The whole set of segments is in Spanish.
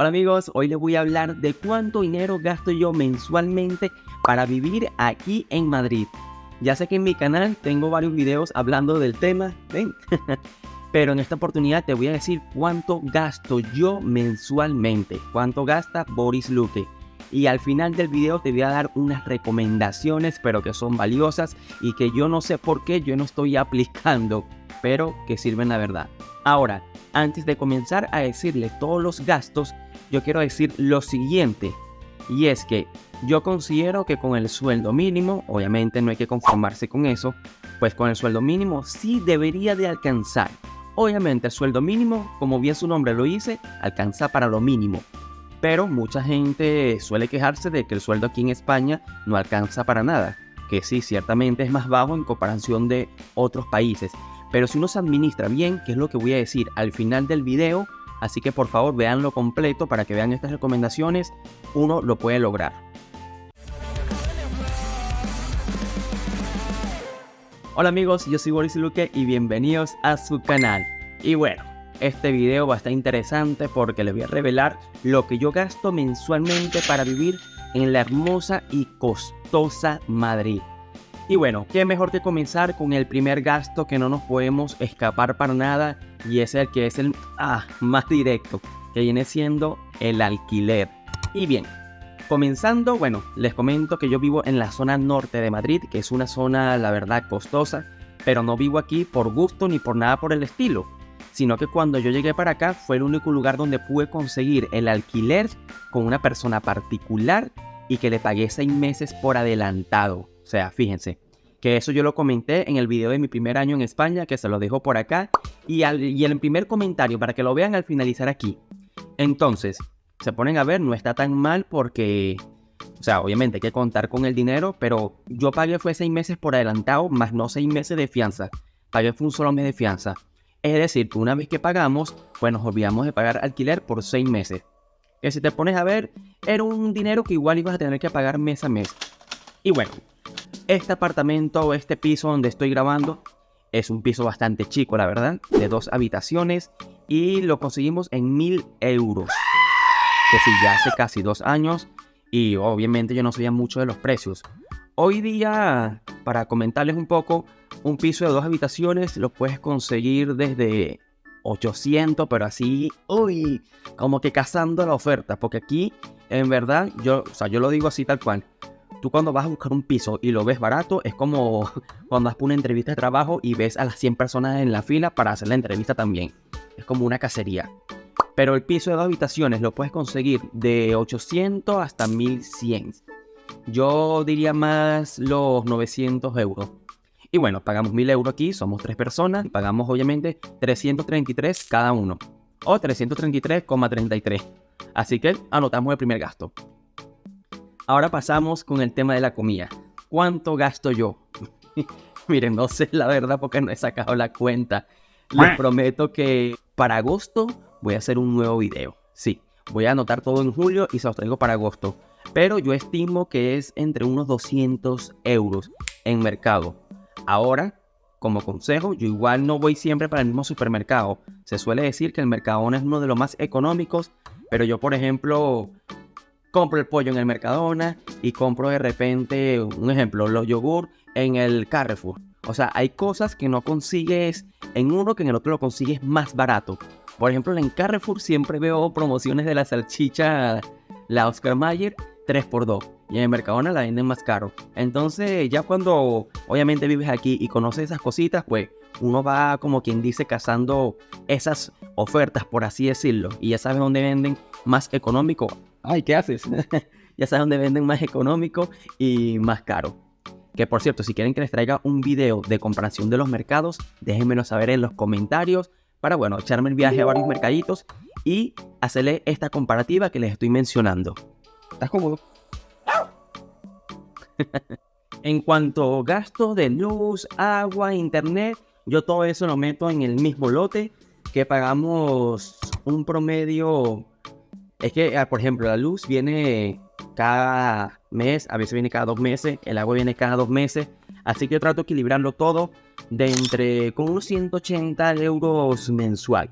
Hola amigos, hoy les voy a hablar de cuánto dinero gasto yo mensualmente para vivir aquí en Madrid. Ya sé que en mi canal tengo varios videos hablando del tema, ¿ven? Pero en esta oportunidad te voy a decir cuánto gasto yo mensualmente, cuánto gasta Boris Luque. Y al final del video te voy a dar unas recomendaciones, pero que son valiosas y que yo no sé por qué yo no estoy aplicando, pero que sirven la verdad. Ahora, antes de comenzar a decirle todos los gastos, yo quiero decir lo siguiente, y es que yo considero que con el sueldo mínimo, obviamente no hay que conformarse con eso, pues con el sueldo mínimo sí debería de alcanzar. Obviamente el sueldo mínimo, como bien su nombre lo dice, alcanza para lo mínimo. Pero mucha gente suele quejarse de que el sueldo aquí en España no alcanza para nada, que sí, ciertamente es más bajo en comparación de otros países. Pero si uno se administra bien, que es lo que voy a decir al final del video, así que por favor véanlo completo para que vean estas recomendaciones, uno lo puede lograr. Hola amigos, yo soy Boris Luque y bienvenidos a su canal. Y bueno, este video va a estar interesante porque les voy a revelar lo que yo gasto mensualmente para vivir en la hermosa y costosa Madrid. Y bueno, qué mejor que comenzar con el primer gasto que no nos podemos escapar para nada, y es el que es el más directo, que viene siendo el alquiler. Y bien, comenzando, bueno, les comento que yo vivo en la zona norte de Madrid, que es una zona, la verdad, costosa, pero no vivo aquí por gusto ni por nada por el estilo, sino que cuando yo llegué para acá fue el único lugar donde pude conseguir el alquiler con una persona particular y que le pagué 6 meses por adelantado. O sea, fíjense, que eso yo lo comenté en el video de mi primer año en España, que se lo dejo por acá, y el primer comentario para que lo vean al finalizar aquí. Entonces, se ponen a ver, no está tan mal porque, o sea, obviamente hay que contar con el dinero, pero yo pagué fue 6 meses por adelantado, más no 6 meses de fianza. Pagué fue un solo mes de fianza. Es decir, que una vez que pagamos, pues nos olvidamos de pagar alquiler por 6 meses. Que si te pones a ver, era un dinero que igual ibas a tener que pagar mes a mes. Y bueno, este apartamento o este piso donde estoy grabando es un piso bastante chico, la verdad, de 2 habitaciones y lo conseguimos en 1000 euros. Que sí, ya hace casi 2 años y obviamente yo no sabía mucho de los precios. Hoy día, para comentarles un poco, un piso de 2 habitaciones lo puedes conseguir desde 800, pero así, uy, como que cazando la oferta, porque aquí, en verdad, yo lo digo así tal cual. Tú cuando vas a buscar un piso y lo ves barato, es como cuando vas por una entrevista de trabajo y ves a las 100 personas en la fila para hacer la entrevista también. Es como una cacería. Pero el piso de 2 habitaciones lo puedes conseguir de 800 hasta 1100. Yo diría más los 900 euros. Y bueno, pagamos 1000 euros aquí, somos 3 personas y pagamos obviamente 333 cada uno. O 333,33. Así que anotamos el primer gasto. Ahora pasamos con el tema de la comida. ¿Cuánto gasto yo? Miren, no sé la verdad porque no he sacado la cuenta. Les prometo que para agosto voy a hacer un nuevo video. Sí, voy a anotar todo en julio y se los traigo para agosto. Pero yo estimo que es entre unos 200 euros en mercado. Ahora, como consejo, yo igual no voy siempre para el mismo supermercado. Se suele decir que el Mercadona es uno de los más económicos, pero yo, por ejemplo, compro el pollo en el Mercadona y compro de repente, un ejemplo, los yogur en el Carrefour. O sea, hay cosas que no consigues en uno que en el otro lo consigues más barato. Por ejemplo, en Carrefour siempre veo promociones de la salchicha, la Oscar Mayer, 3x2. Y en el Mercadona la venden más caro. Entonces, ya cuando obviamente vives aquí y conoces esas cositas, pues uno va, como quien dice, cazando esas ofertas, por así decirlo. Y ya sabes dónde venden más económico. Ay, ¿qué haces? Ya sabes dónde venden más económico y más caro. Que por cierto, si quieren que les traiga un video de comparación de los mercados, déjenmelo saber en los comentarios para, bueno, echarme el viaje a varios mercaditos y hacerle esta comparativa que les estoy mencionando. ¿Estás cómodo? En cuanto a gastos de luz, agua, internet, yo todo eso lo meto en el mismo lote que pagamos un promedio. Es que, por ejemplo, la luz viene cada mes, a veces viene cada 2 meses, el agua viene cada 2 meses, así que yo trato de equilibrarlo todo de entre con unos 180 euros mensual.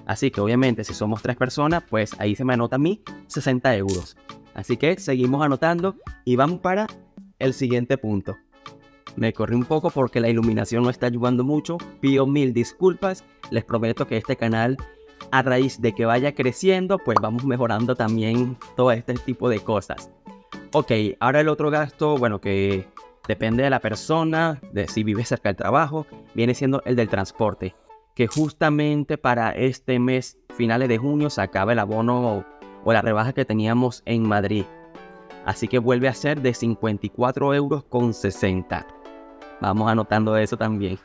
Así que obviamente si somos 3 personas, pues ahí se me anota a mí 60 euros. Así que seguimos anotando y vamos para el siguiente punto. Me corrí un poco porque la iluminación no está ayudando mucho. Pido mil disculpas. Les prometo que este canal, a raíz de que vaya creciendo, pues vamos mejorando también todo este tipo de cosas. Ok, ahora el otro gasto, bueno, que depende de la persona, de si vive cerca del trabajo, viene siendo el del transporte. Que justamente para este mes, finales de junio, se acaba el abono o la rebaja que teníamos en Madrid. Así que vuelve a ser de 54,60 euros. Vamos anotando eso también.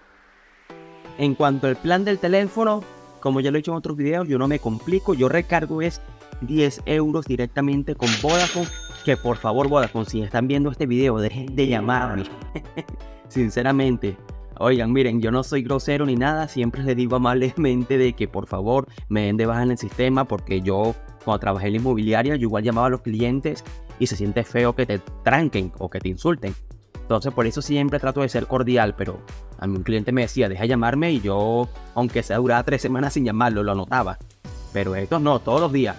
En cuanto al plan del teléfono, como ya lo he dicho en otros videos, yo no me complico. Yo recargo es 10 euros directamente con Vodafone. Que por favor, Vodafone, si están viendo este video, dejen de llamarme. Sinceramente. Oigan, miren, yo no soy grosero ni nada. Siempre les digo amablemente de que por favor me den de baja en el sistema. Porque yo, cuando trabajé en la inmobiliaria, yo igual llamaba a los clientes y se siente feo que te tranquen o que te insulten. Entonces por eso siempre trato de ser cordial, pero a mí un cliente me decía, deja llamarme, y yo, aunque sea duraba 3 semanas sin llamarlo, lo anotaba. Pero estos no, todos los días.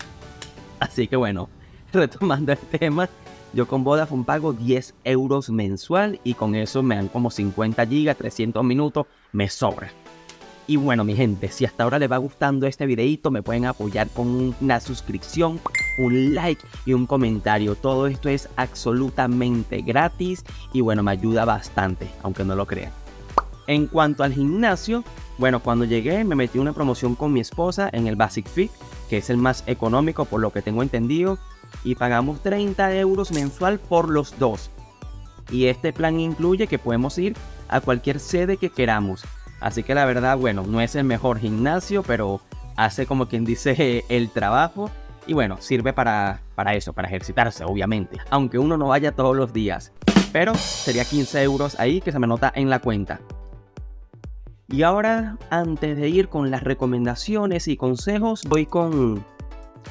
Así que bueno, retomando el tema, yo con Vodafone pago 10 euros mensual y con eso me dan como 50 gigas, 300 minutos, me sobra. Y bueno, mi gente, si hasta ahora les va gustando este videito, me pueden apoyar con una suscripción, un like y un comentario. Todo esto es absolutamente gratis y bueno, me ayuda bastante, aunque no lo crean. En cuanto al gimnasio, bueno, cuando llegué me metí una promoción con mi esposa en el Basic Fit, que es el más económico por lo que tengo entendido, y pagamos 30 euros mensual por los dos. Y este plan incluye que podemos ir a cualquier sede que queramos. Así que la verdad, bueno, no es el mejor gimnasio, pero hace como quien dice el trabajo. Y bueno, sirve para eso, para ejercitarse, obviamente. Aunque uno no vaya todos los días. Pero sería 15 euros ahí que se me anota en la cuenta. Y ahora, antes de ir con las recomendaciones y consejos, voy con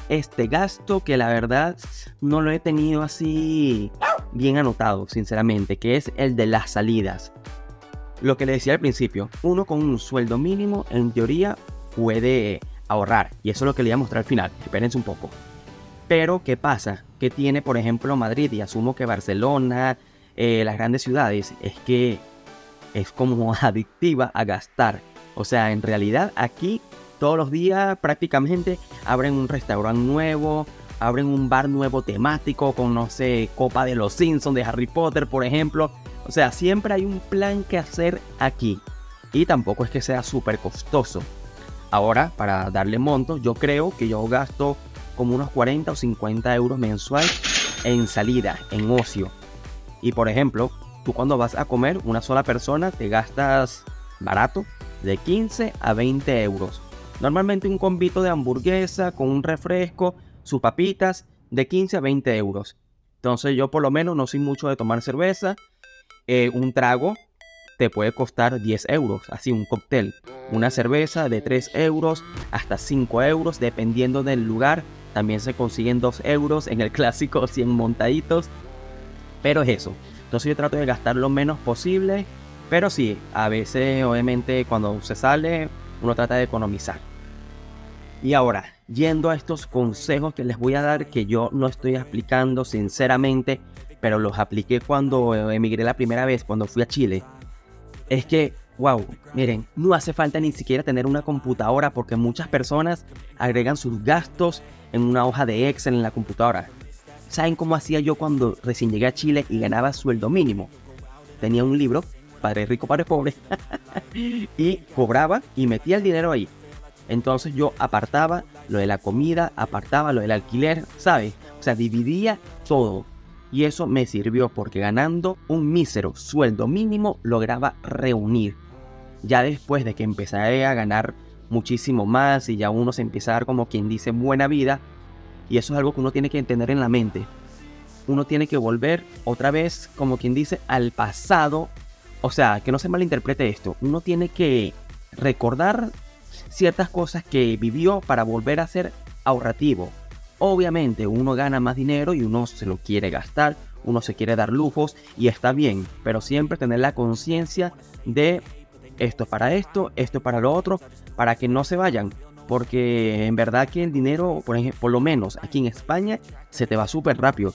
este gasto que la verdad no lo he tenido así bien anotado, sinceramente, que es el de las salidas. Lo que le decía al principio, uno con un sueldo mínimo en teoría puede ahorrar, y eso es lo que le voy a mostrar al final, espérense un poco. Pero ¿qué pasa? Que tiene por ejemplo Madrid, y asumo que Barcelona, las grandes ciudades, es que es como adictiva a gastar. O sea, en realidad aquí todos los días prácticamente abren un restaurante nuevo, abren un bar nuevo temático con, no sé, copa de los Simpsons, de Harry Potter, por ejemplo. O sea, siempre hay un plan que hacer aquí. Y tampoco es que sea súper costoso. Ahora, para darle monto, yo creo que yo gasto como unos 40 o 50 euros mensual en salida, en ocio. Y por ejemplo, tú cuando vas a comer una sola persona te gastas barato de 15 a 20 euros. Normalmente un combito de hamburguesa con un refresco, sus papitas, de 15 a 20 euros. Entonces yo por lo menos no soy mucho de tomar cerveza. Un trago te puede costar 10 euros, así un cóctel. Una cerveza de 3 euros hasta 5 euros, dependiendo del lugar. También se consiguen 2 euros en el clásico 100 montaditos. Pero es eso. Entonces yo trato de gastar lo menos posible. Pero sí, a veces obviamente cuando se sale, uno trata de economizar. Y ahora, yendo a estos consejos que les voy a dar, que yo no estoy aplicando sinceramente, pero los apliqué cuando emigré la primera vez, cuando fui a Chile. Es que, wow, miren, no hace falta ni siquiera tener una computadora, porque muchas personas agregan sus gastos en una hoja de Excel en la computadora. ¿Saben cómo hacía yo cuando recién llegué a Chile y ganaba sueldo mínimo? Tenía un libro, Padre Rico, Padre Pobre, y cobraba y metía el dinero ahí. Entonces yo apartaba lo de la comida, apartaba lo del alquiler, ¿sabes? O sea, dividía todo. Y eso me sirvió porque ganando un mísero sueldo mínimo lograba reunir. Ya después de que empecé a ganar muchísimo más y ya uno se empieza a dar, como quien dice, buena vida. Y eso es algo que uno tiene que tener en la mente. Uno tiene que volver otra vez, como quien dice, al pasado. O sea, que no se malinterprete esto. Uno tiene que recordar ciertas cosas que vivió para volver a ser ahorrativo. Obviamente uno gana más dinero y uno se lo quiere gastar, uno se quiere dar lujos y está bien, pero siempre tener la conciencia de esto para esto, esto para lo otro, para que no se vayan. porque en verdad que el dinero, por ejemplo, por lo menos aquí en España, se te va súper rápido.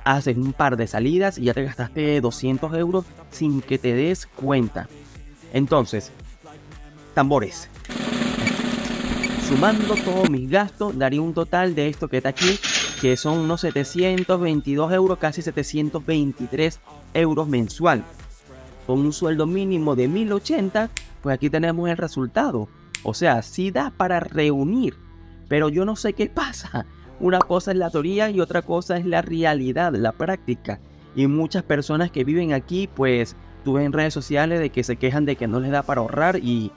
Haces un par de salidas y ya te gastaste 200 euros sin que te des cuenta. Entonces, tambores. Sumando todos mis gastos, daría un total de esto que está aquí, que son unos 722 euros, casi 723 euros mensual. Con un sueldo mínimo de 1080, pues aquí tenemos el resultado. O sea, sí da para reunir, pero yo no sé qué pasa. Una cosa es la teoría y otra cosa es la realidad, la práctica. Y muchas personas que viven aquí, pues tuve en redes sociales de que se quejan de que no les da para ahorrar, y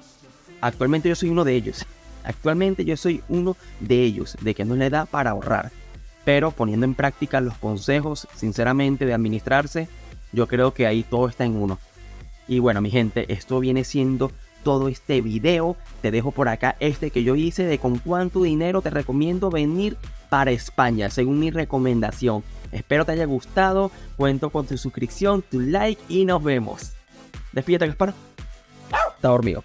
actualmente yo soy uno de ellos. Actualmente yo soy uno de ellos, de que no les da para ahorrar. Pero poniendo en práctica los consejos, sinceramente, de administrarse, yo creo que ahí todo está en uno. Y bueno, mi gente, esto viene siendo todo este video. Te dejo por acá este que yo hice de con cuánto dinero te recomiendo venir para España, según mi recomendación. Espero te haya gustado. Cuento con tu suscripción, tu like y nos vemos. Despídete, Gaspar. Está dormido.